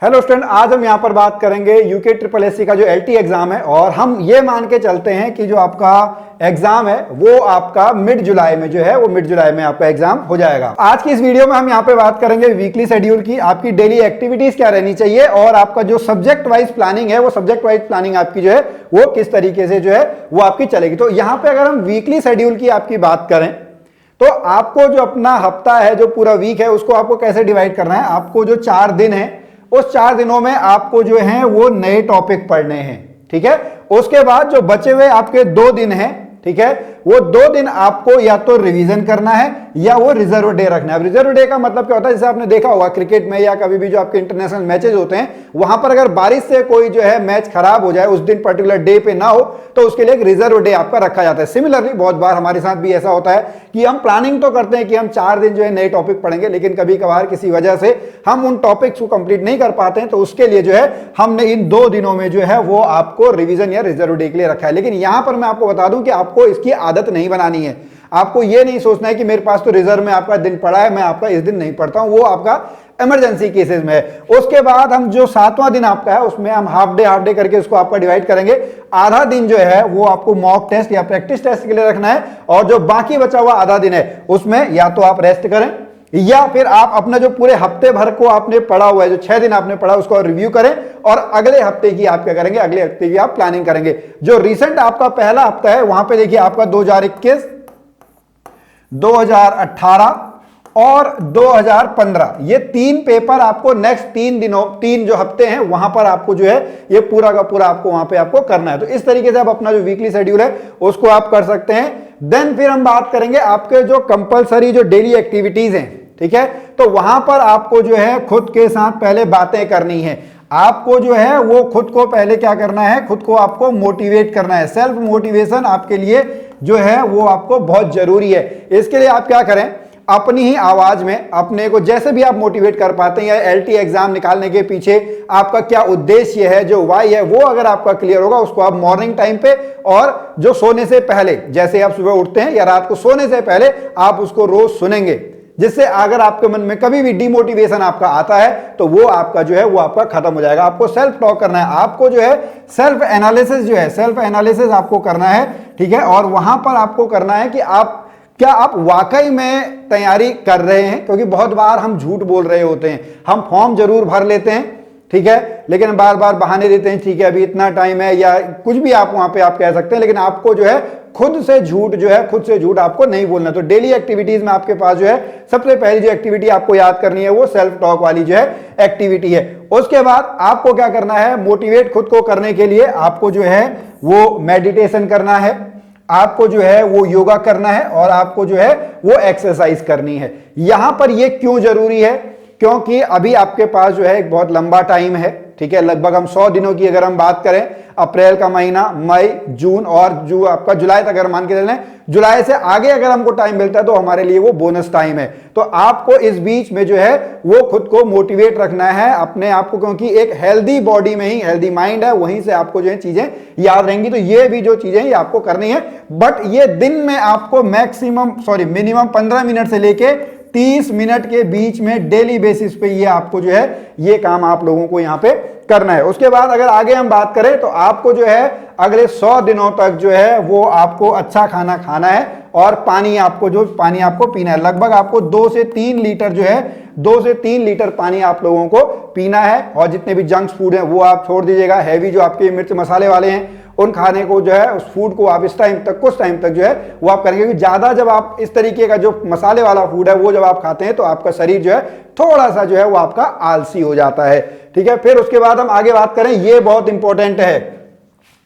Hello student, आज हम यहाँ पर बात करेंगे यूके ट्रिपल एससी का जो एलटी एग्जाम है और हम ये मान के चलते हैं कि जो आपका एग्जाम है वो आपका मिड जुलाई में जो है वो मिड जुलाई में आपका एग्जाम हो जाएगा। आज की इस वीडियो में हम यहाँ पे बात करेंगे वीकली शेड्यूल की, आपकी डेली एक्टिविटीज क्या रहनी चाहिए और आपका जो सब्जेक्ट वाइज प्लानिंग है वो सब्जेक्ट वाइज प्लानिंग आपकी जो है वो किस तरीके से जो है वो आपकी चलेगी। तो यहाँ पे अगर हम वीकली शेड्यूल की आपकी बात करें तो आपको जो अपना हफ्ता है, जो पूरा वीक है, उसको आपको कैसे डिवाइड करना है। आपको जो 4 दिन है उस 4 दिनों में आपको जो है वो नए टॉपिक पढ़ने हैं, ठीक है। उसके बाद जो बचे हुए आपके 2 दिन हैं, ठीक है, वो 2 दिन आपको या तो रिवीजन करना है या वो रिजर्व डे रखना है। रिजर्व डे का मतलब क्या होता है, जैसे आपने देखा होगा क्रिकेट में या कभी भी जो आपके इंटरनेशनल मैचेस होते हैं वहां पर अगर बारिश से कोई जो है मैच खराब हो जाए, उस दिन पर्टिकुलर डे पे ना हो, तो उसके लिए एक रिजर्व डे आपका रखा जाता है। सिमिलरली बहुत बार हमारे साथ भी ऐसा होता है कि हम प्लानिंग तो करते हैं कि हम 4 दिन जो है नए टॉपिक पढ़ेंगे, लेकिन कभी कभार किसी वजह से हम उन टॉपिक्स को कंप्लीट नहीं कर पाते हैं, तो उसके लिए जो है हमने इन 2 दिनों में जो है वो आपको रिवीजन या रिजर्व डे के लिए रखा है। लेकिन यहां पर मैं आपको बता दूं कि आपको इसकी आदत नहीं बनानी है। आपको यह नहीं सोचना है कि मेरे पास तो रिजर्व में आपका दिन पड़ा है, मैं आपका इस दिन नहीं पढ़ता हूं, वो आपका इमरजेंसी केसेस में है। उसके बाद हम जो 7वां दिन आपका है उसमें हम हाफ डे करके उसको आपका डिवाइड करेंगे। आधा दिन जो है वो आपको मॉक टेस्ट या प्रैक्टिस टेस्ट के लिए रखना है और जो बाकी बचा हुआ आधा दिन है उसमें या तो आप रेस्ट करें या फिर आप अपना जो पूरे हफ्ते भर को आपने पढ़ा हुआ है, जो 6 दिन आपने पढ़ा उसको रिव्यू करें और अगले हफ्ते की आप क्या करेंगे, अगले हफ्ते की आप प्लानिंग करेंगे। जो रिसेंट आपका पहला हफ्ता है वहां पे देखिए आपका 2021, 2018 और 2015 ये 3 पेपर आपको नेक्स्ट 3 दिनों, 3 जो हफ्ते हैं वहां पर आपको जो है ये पूरा का पूरा आपको वहां पे आपको करना है। तो इस तरीके से आप अपना जो वीकली शेड्यूल है उसको आप कर सकते हैं। देन फिर हम बात करेंगे आपके जो कंपलसरी जो डेली एक्टिविटीज हैं, ठीक है। तो वहां पर आपको जो है खुद के साथ पहले बातें करनी है। आपको जो है वो खुद को पहले क्या करना है, खुद को आपको मोटिवेट करना है। सेल्फ मोटिवेशन आपके लिए जो है वो आपको बहुत जरूरी है। इसके लिए आप क्या करें, अपनी ही आवाज में अपने को जैसे भी आप मोटिवेट कर पाते हैं, या एलटी एग्जाम निकालने के पीछे आपका क्या उद्देश्य है, जो वाई है, वो अगर आपका क्लियर होगा, उसको आप मॉर्निंग टाइम पे और जो सोने से पहले, जैसे आप सुबह उठते हैं या रात को सोने से पहले आप उसको रोज सुनेंगे, जिससे अगर आपके मन में कभी भी डिमोटिवेशन आपका आता है तो वो आपका जो है वो आपका खत्म हो जाएगा। आपको सेल्फ टॉक करना है, आपको जो है सेल्फ एनालिसिस जो है, सेल्फ एनालिसिस आपको करना है, ठीक है। और वहां पर आपको करना है कि क्या आप वाकई में तैयारी कर रहे हैं, क्योंकि बहुत बार हम झूठ बोल रहे होते हैं। हम फॉर्म जरूर भर लेते हैं, ठीक है, लेकिन बार बार बहाने देते हैं, ठीक है अभी इतना टाइम है या कुछ भी आप वहां पे आप कह सकते हैं, लेकिन आपको जो है खुद से झूठ आपको नहीं बोलना। तो डेली एक्टिविटीज में आपके पास जो है सबसे पहली जो एक्टिविटी आपको याद करनी है वो सेल्फ टॉक वाली जो है एक्टिविटी है। उसके बाद आपको क्या करना है, मोटिवेट खुद को करने के लिए आपको जो है वो मेडिटेशन करना है, आपको जो है वो योगा करना है और आपको जो है वो एक्सरसाइज करनी है। यहां पर ये क्यों जरूरी है, क्योंकि अभी आपके पास जो है एक बहुत लंबा टाइम है, ठीक है। लगभग हम 100 दिनों की अगर हम बात करें, अप्रैल का महीना, मई, जून और जो आपका जुलाई तक अगर मान के चलें, जुलाई से आगे अगर हमको टाइम मिलता है तो हमारे लिए वो बोनस टाइम है। तो आपको इस बीच में जो है वो खुद को मोटिवेट रखना है अपने आप को, क्योंकि एक हेल्दी बॉडी में ही हेल्दी माइंड है, वहीं से आपको जो है चीजें याद रहेंगी। तो ये भी जो चीजें ये आपको करनी है, बट ये दिन में आपको मिनिमम 15 मिनट से लेके 30 मिनट के बीच में डेली बेसिस पे ये आपको जो है ये काम आप लोगों को यहां पे करना है। उसके बाद अगर आगे हम बात करें तो आपको जो है अगले 100 दिनों तक जो है वो आपको अच्छा खाना खाना है और पानी आपको पीना है। लगभग आपको 2 से 3 लीटर जो है 2 से 3 लीटर पानी आप लोगों को पीना है। और जितने भी जंक फूड हैं वो आप छोड़ दीजिएगा। हैवी जो आपके मिर्च मसाले वाले हैं उन खाने को जो है, उस फूड को आप कुछ टाइम तक जो है वो आप करेंगे। क्योंकि ज्यादा जब आप इस तरीके का जो मसाले वाला फूड है वो जब आप खाते हैं तो आपका शरीर जो है थोड़ा सा जो है वो आपका आलसी हो जाता है, ठीक है। फिर उसके बाद हम आगे बात करें, ये बहुत इंपॉर्टेंट है,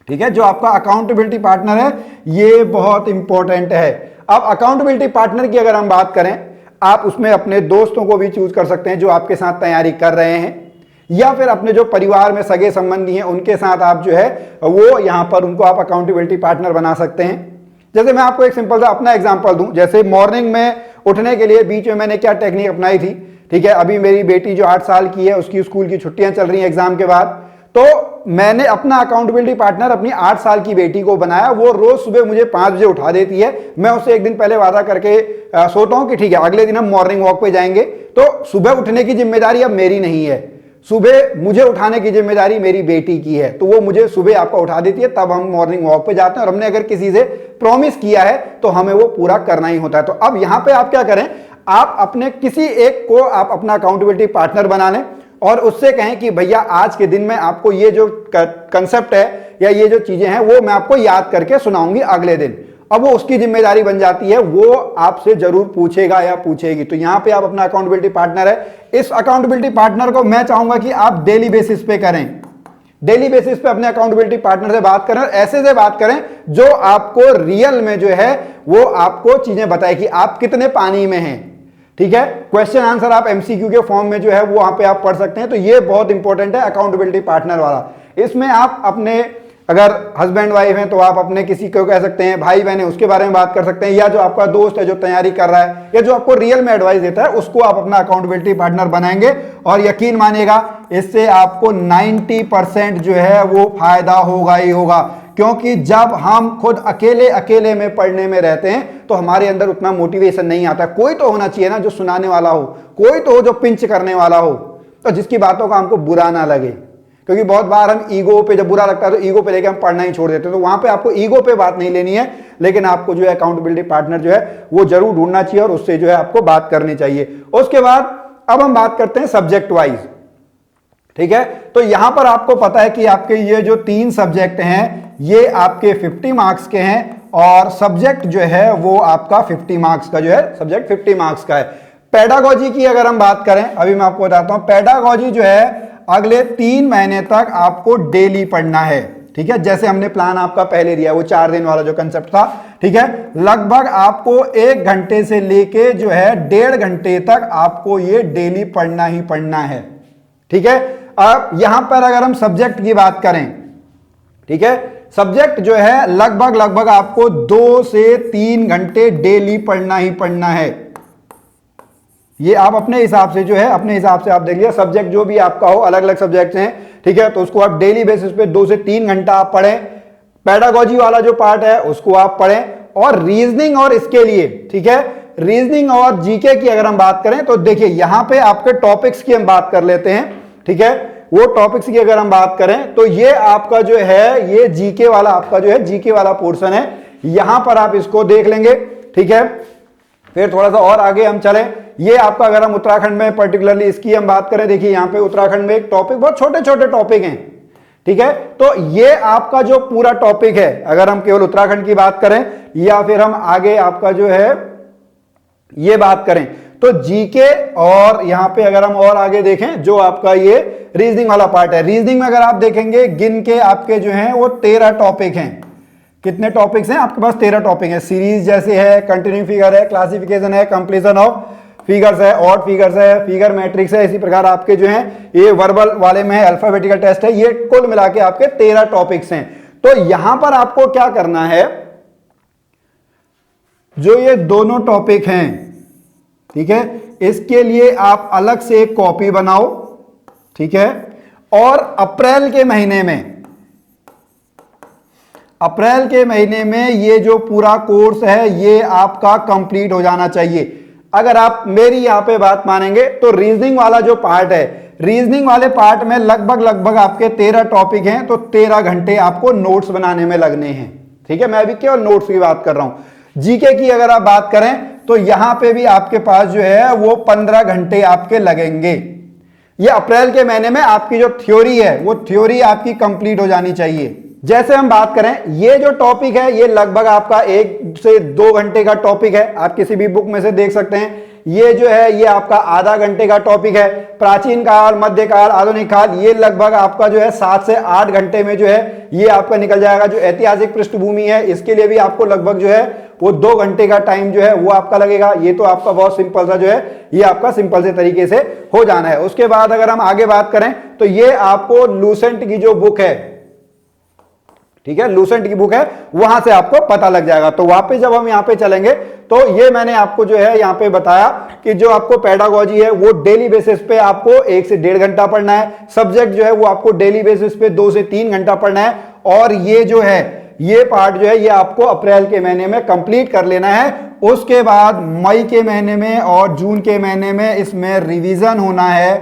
ठीक है, जो आपका अकाउंटेबिलिटी पार्टनर है ये बहुत इंपॉर्टेंट है। अब अकाउंटेबिलिटी पार्टनर की अगर हम बात करें, आप उसमें अपने दोस्तों को भी चूज कर सकते हैं जो आपके साथ तैयारी कर रहे हैं, या फिर अपने जो परिवार में सगे संबंधी हैं उनके साथ आप जो है वो यहां पर उनको आप अकाउंटेबिलिटी पार्टनर बना सकते हैं। जैसे मैं आपको एक सिंपल सा अपना एग्जांपल दूं, जैसे मॉर्निंग में उठने के लिए बीच में मैंने क्या टेक्निक अपनाई थी, ठीक है। अभी मेरी बेटी जो 8 साल की है उसकी स्कूल की छुट्टियां चल रही हैं एग्जाम के बाद, तो मैंने अपना अकाउंटेबिलिटी पार्टनर अपनी 8 साल की बेटी को बनाया। वो रोज सुबह मुझे 5 बजे उठा देती है। मैं उससे एक दिन पहले वादा करके सोता हूं कि ठीक है अगले दिन हम मॉर्निंग वॉक पे जाएंगे, तो सुबह उठने की जिम्मेदारी अब मेरी नहीं है। सुबह मुझे उठाने की जिम्मेदारी मेरी बेटी की है, तो वो मुझे सुबह आपका उठा देती है, तब हम मॉर्निंग वॉक पे जाते हैं, और हमने अगर किसी से प्रॉमिस किया है तो हमें वो पूरा करना ही होता है। तो अब यहां पे आप क्या करें, आप अपने किसी एक को आप अपना अकाउंटेबिलिटी पार्टनर बना लें और उससे कहें कि भैया आज के दिन में आपको ये जो कंसेप्ट है या ये जो चीजें हैं वो मैं आपको याद करके सुनाऊंगी अगले दिन। अब वो उसकी जिम्मेदारी बन जाती है, वो आपसे जरूर पूछेगा या पूछेगी। तो यहां पे आप अपना अकाउंटेबिलिटी पार्टनर है, इस अकाउंटेबिलिटी पार्टनर को मैं चाहूंगा कि आप डेली बेसिस पे करें, डेली बेसिस पे अपने अकाउंटेबिलिटी पार्टनर से बात करें, और ऐसे से बात करें जो आपको रियल में जो है वो आपको चीजें बताए कि आप कितने पानी में हैं। ठीक है, क्वेश्चन आंसर आप एमसीक्यू के फॉर्म में जो है वो वहां पे आप पढ़ सकते हैं। तो ये बहुत इंपॉर्टेंट है अकाउंटेबिलिटी पार्टनर वाला। इसमें आप अपने अगर हस्बैंड वाइफ हैं तो आप अपने किसी को कह सकते हैं, भाई बहन है उसके बारे में बात कर सकते हैं, या जो आपका दोस्त है जो तैयारी कर रहा है या जो आपको रियल में एडवाइस देता है उसको आप अपना अकाउंटेबिलिटी पार्टनर बनाएंगे। और यकीन मानिएगा इससे आपको 90% जो है वो फायदा होगा ही होगा, क्योंकि जब हम खुद अकेले अकेले में पढ़ने में रहते हैं तो हमारे अंदर उतना मोटिवेशन नहीं आता। कोई तो होना चाहिए ना जो सुनाने वाला हो, कोई तो हो जो पिंच करने वाला हो, तो जिसकी बातों का हमको बुरा ना लगे। क्योंकि बहुत बार हम ईगो पे जब बुरा लगता है तो ईगो पे लेके हम पढ़ना ही छोड़ देते हैं। तो वहां पे आपको ईगो पे बात नहीं लेनी है, लेकिन आपको जो है अकाउंटेबिलिटी पार्टनर जो है वो जरूर ढूंढना चाहिए और उससे जो है आपको बात करनी चाहिए। उसके बाद अब हम बात करते हैं सब्जेक्ट वाइज। ठीक है, तो यहां पर आपको पता है कि आपके ये जो 3 सब्जेक्ट हैं ये आपके 50 मार्क्स के हैं, और सब्जेक्ट जो है वो आपका 50 मार्क्स का जो है सब्जेक्ट 50 मार्क्स का है। पेडागोजी की अगर हम बात करें, अभी मैं आपको बताता हूं, पेडागोजी जो है अगले 3 महीने तक आपको डेली पढ़ना है। ठीक है, जैसे हमने प्लान आपका पहले दिया वो 4 दिन वाला जो कंसेप्ट था। ठीक है, लगभग आपको 1 घंटे से लेके जो है 1.5 घंटे तक आपको ये डेली पढ़ना ही पढ़ना है। ठीक है, अब यहां पर अगर हम सब्जेक्ट की बात करें, ठीक है, सब्जेक्ट जो है लगभग आपको 2 से 3 घंटे डेली पढ़ना ही पढ़ना है। ये आप अपने हिसाब से जो है अपने हिसाब से आप देख लिया, सब्जेक्ट जो भी आपका हो, अलग अलग सब्जेक्ट हैं। ठीक है, तो उसको आप डेली बेसिस पे 2 से 3 घंटा आप पढ़ें। पेडागोजी वाला जो पार्ट है उसको आप पढ़ें, और रीजनिंग और इसके लिए, ठीक है, रीजनिंग और जीके की अगर हम बात करें तो देखिए यहां पे आपके टॉपिक्स की हम बात कर लेते हैं। ठीक है, वो टॉपिक्स की अगर हम बात करें तो ये आपका जो है ये जीके वाला आपका जो है जीके वाला पोर्शन है, यहां पर आप इसको देख लेंगे। ठीक है, फिर थोड़ा सा और आगे हम चलें, ये आपका अगर हम उत्तराखंड में पर्टिकुलरली इसकी हम बात करें, देखिए यहां पे उत्तराखंड में एक टॉपिक, बहुत छोटे छोटे टॉपिक हैं। ठीक है, तो ये आपका जो पूरा टॉपिक है, अगर हम केवल उत्तराखंड की बात करें या फिर हम आगे आपका जो है ये बात करें तो जीके, और यहां पे अगर हम और आगे देखें जो आपका ये रीजनिंग वाला पार्ट है, रीजनिंग में अगर आप देखेंगे गिन के आपके जो हैं वो 13 टॉपिक हैं। कितने टॉपिक्स हैं आपके पास? 13 टॉपिक हैं। सीरीज जैसे है, कंटिन्यू फिगर है, क्लासिफिकेशन है, कंप्लीशन ऑफ फिगर्स है, ऑड फिगर्स है, फिगर मैट्रिक्स है, इसी प्रकार आपके जो हैं ये वर्बल वाले में है, अल्फाबेटिकल टेस्ट है, ये कुल मिला के आपके 13 टॉपिक्स हैं। तो यहां पर आपको क्या करना है, जो ये दोनों टॉपिक हैं, ठीक है, इसके लिए आप अलग से एक कॉपी बनाओ। ठीक है, और अप्रैल के महीने में ये जो पूरा कोर्स है ये आपका कंप्लीट हो जाना चाहिए। अगर आप मेरी यहां पे बात मानेंगे तो रीजनिंग वाला जो पार्ट है, रीजनिंग वाले पार्ट में लगभग आपके 13 टॉपिक हैं, तो 13 घंटे आपको नोट्स बनाने में लगने हैं। ठीक है, मैं अभी केवल नोट्स की बात कर रहा हूं। जीके की अगर आप बात करें तो यहां पे भी आपके पास जो है वो 15 घंटे आपके लगेंगे। ये अप्रैल के महीने में आपकी जो थ्योरी है वो थ्योरी आपकी कंप्लीट हो जानी चाहिए। जैसे हम बात करें, ये जो टॉपिक है ये लगभग आपका 1 से 2 घंटे का टॉपिक है, आप किसी भी बुक में से देख सकते हैं। ये जो है ये आपका आधा घंटे का टॉपिक है। प्राचीन काल, मध्यकाल, आधुनिक काल, ये लगभग आपका जो है 7 से 8 घंटे में जो है ये आपका निकल जाएगा। जो ऐतिहासिक पृष्ठभूमि है इसके लिए भी आपको लगभग जो है वो 2 घंटे का टाइम जो है वो आपका लगेगा। ये तो आपका बहुत सिंपल सा जो है ये आपका सिंपल से तरीके से हो जाना है। उसके बाद अगर हम आगे बात करें तो ये आपको लूसेंट की जो बुक है, ठीक है, लूसेंट की बुक है, वहां से आपको पता लग जाएगा। तो वापस जब हम यहां पे चलेंगे तो ये मैंने आपको जो है यहां पे बताया कि जो आपको पेडागोजी है वो डेली बेसिस पे आपको 1 से 1.5 घंटा पढ़ना है। सब्जेक्ट जो है वो आपको डेली बेसिस पे 2 से 3 घंटा पढ़ना है। और ये जो है ये पार्ट जो है ये आपको अप्रैल के महीने में कंप्लीट कर लेना है। उसके बाद मई के महीने में और जून के महीने में इसमें रिवीजन होना है।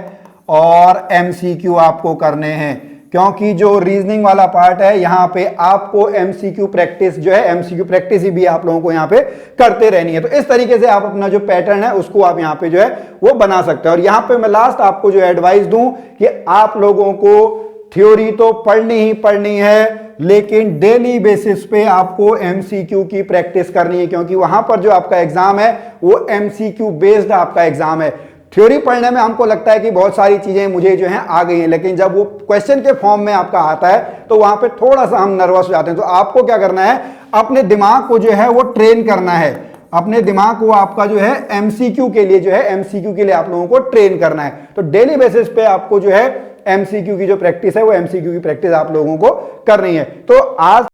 और एमसीक्यू आपको करने हैं, क्योंकि जो रीजनिंग वाला पार्ट है यहां पे आपको एमसीक्यू प्रैक्टिस जो है, एमसीक्यू प्रैक्टिस ही भी आप लोगों को यहां पे करते रहनी है। तो इस तरीके से आप अपना जो पैटर्न है उसको आप यहां पे जो है वो बना सकते हैं। और यहां पे मैं लास्ट आपको जो एडवाइस दूं कि आप लोगों को थ्योरी तो पढ़नी ही पढ़नी है, लेकिन डेली बेसिस पे आपको एमसीक्यू की प्रैक्टिस करनी है, क्योंकि वहां पर जो आपका एग्जाम है वो एमसीक्यू बेस्ड आपका एग्जाम है। थ्योरी पढ़ने में हमको लगता है कि बहुत सारी चीजें मुझे जो हैं आ गई हैं, लेकिन जब वो क्वेश्चन के फॉर्म में आपका आता है तो वहां पे थोड़ा सा हम नर्वस हो जाते हैं। तो आपको क्या करना है, अपने दिमाग को जो है वो ट्रेन करना है, अपने दिमाग को आपका जो है एमसीक्यू के लिए जो है, एमसीक्यू के लिए आप लोगों को ट्रेन करना है। तो डेली बेसिस पे आपको जो है एमसीक्यू की जो प्रैक्टिस है वो एमसीक्यू की प्रैक्टिस आप लोगों को करनी है। तो आज